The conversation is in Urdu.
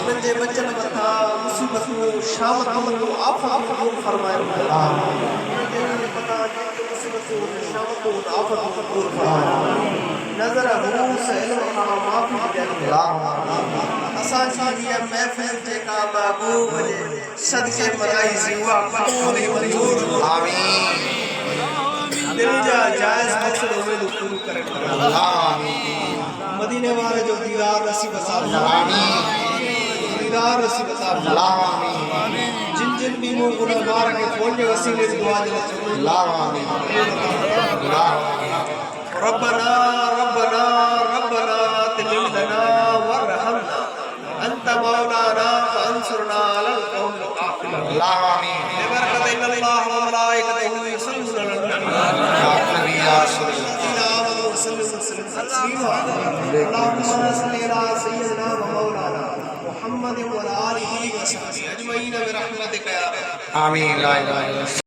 منجے بچن بتا مصیبت شامت آفت فرمائے نظر حروس علم معافی اسان چاہیے محفل جیکا محبوب صدقے مرائی زیوا پاکھوے منظور آمین دل جا جائز مقصد ہوئے دو پورو کرے آمین مدینے والے جو دیدار نصیب عذاب آمین دیدار نصیب عذاب آمین جن جن بھی مو گناہ گار کے کھولنے وسیلے دعا جلتا آمین ربنا ربنا ربنا تمم لنا ورحمنا انت مولانا فانصرنا على القوم الكافرين آمين ببركة ان الله وملائكته يصلون على النبي يا رسول اللهم صل على سيدنا ومولانا محمد وعلى اله وصحبه اجمعين برحمتك يا رب آمين لا إله إلا الله